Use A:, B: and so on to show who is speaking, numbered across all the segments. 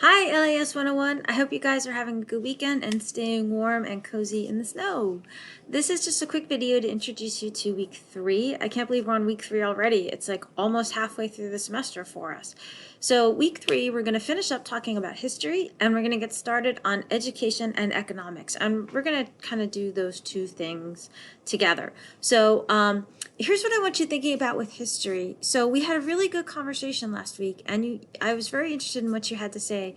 A: Hi, LAS 101. I hope you guys are having a good weekend and staying warm and cozy in the snow. This is just a quick video to introduce you to week 3. I can't believe we're on week 3 already. It's like almost halfway through the semester for us. So week 3, we're going to finish up talking about history and we're going to get started on education and economics. And we're going to kind of do those two things together. So here's what I want you thinking about with history. So we had a really good conversation last week and I was very interested in what you had to say.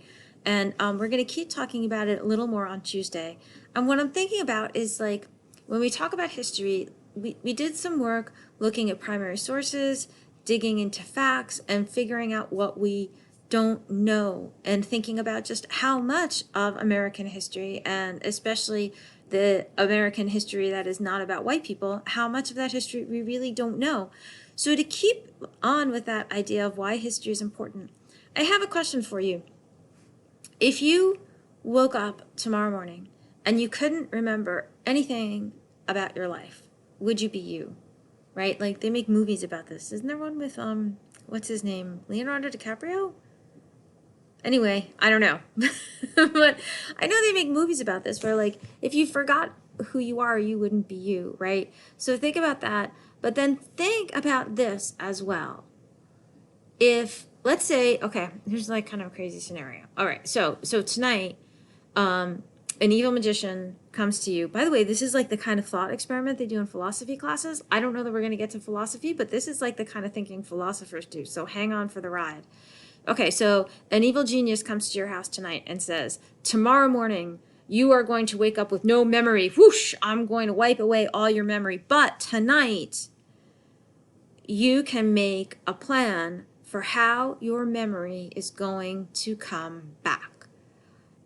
A: And we're going to keep talking about it a little more on Tuesday. And what I'm thinking about is like, when we talk about history, we did some work looking at primary sources, digging into facts, and figuring out what we don't know, and thinking about just how much of American history, and especially the American history that is not about white people, how much of that history we really don't know. So to keep on with that idea of why history is important, I have a question for you. If you woke up tomorrow morning and you couldn't remember anything about your life, would you be you? Right? Like they make movies about this. Isn't there one with what's his name? Leonardo DiCaprio? Anyway, I don't know. But I know they make movies about this where like if you forgot who you are, you wouldn't be you, right? So think about that, but then think about this as well. If let's say, okay, here's like kind of a crazy scenario. All right, so tonight, an evil magician comes to you. By the way, this is like the kind of thought experiment they do in philosophy classes. I don't know that we're going to get to philosophy, but this is like the kind of thinking philosophers do. So hang on for the ride. Okay, so an evil genius comes to your house tonight and says, tomorrow morning, you are going to wake up with no memory. Whoosh, I'm going to wipe away all your memory. But tonight, you can make a plan for how your memory is going to come back.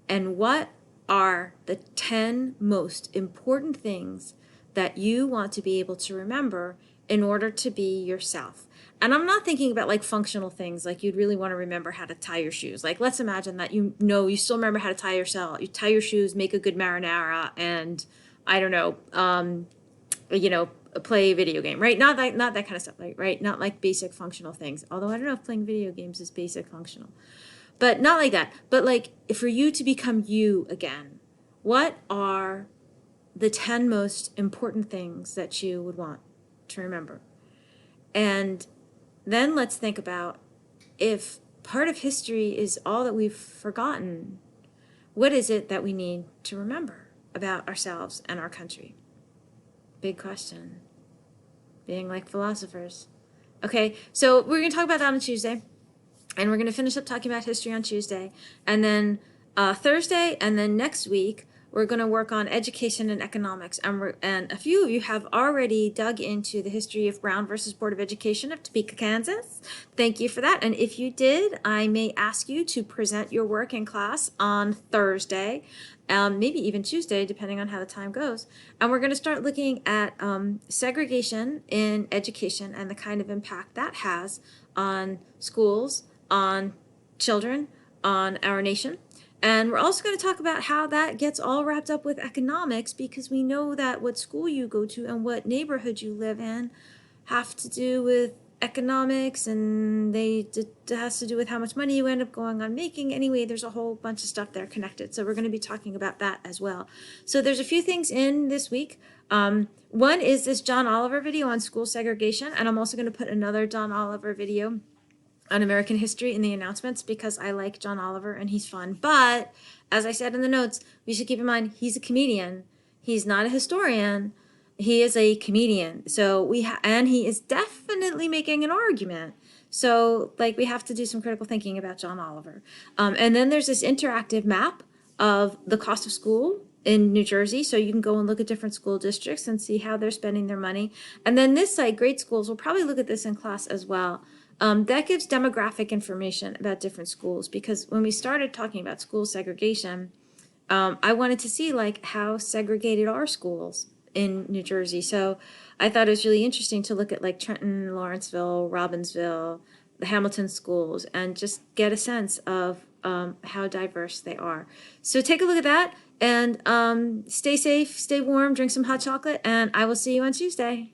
A: And what are the 10 most important things that you want to be able to remember in order to be yourself? And I'm not thinking about like functional things, like you'd really want to remember how to tie your shoes. Like let's imagine that you still remember how to tie yourself. You tie your shoes, make a good marinara, and I don't know, play a video game, right? Not that kind of stuff, like, right? Not like basic functional things. Although I don't know if playing video games is basic functional, but not like that. But like for you to become you again, what are the 10 most important things that you would want to remember? And then let's think about if part of history is all that we've forgotten, what is it that we need to remember about ourselves and our country? Big question. Being like philosophers. Okay, so we're going to talk about that on Tuesday. And we're going to finish up talking about history on Tuesday. And then Thursday, and then next week, we're going to work on education and economics. And a few of you have already dug into the history of Brown versus Board of Education of Topeka, Kansas. Thank you for that. And if you did, I may ask you to present your work in class on Thursday, maybe even Tuesday, depending on how the time goes. And we're going to start looking at segregation in education and the kind of impact that has on schools, on children, on our nation. And we're also going to talk about how that gets all wrapped up with economics, because we know that what school you go to and what neighborhood you live in have to do with economics, and it has to do with how much money you end up going on making. Anyway, there's a whole bunch of stuff there connected. So we're going to be talking about that as well. So there's a few things in this week. One is this John Oliver video on school segregation, and I'm also going to put another John Oliver video on American history in the announcements because I like John Oliver and he's fun. But as I said in the notes, we should keep in mind he's a comedian. He's not a historian. He is a comedian. So and he is definitely making an argument. So like we have to do some critical thinking about John Oliver. And then there's this interactive map of the cost of school in New Jersey, so you can go and look at different school districts and see how they're spending their money. And then this site, Great Schools, we'll probably look at this in class as well. That gives demographic information about different schools, because when we started talking about school segregation, I wanted to see like how segregated are schools in New Jersey. So I thought it was really interesting to look at like Trenton, Lawrenceville, Robbinsville, the Hamilton schools, and just get a sense of how diverse they are. So take a look at that, and stay safe, stay warm, drink some hot chocolate, and I will see you on Tuesday.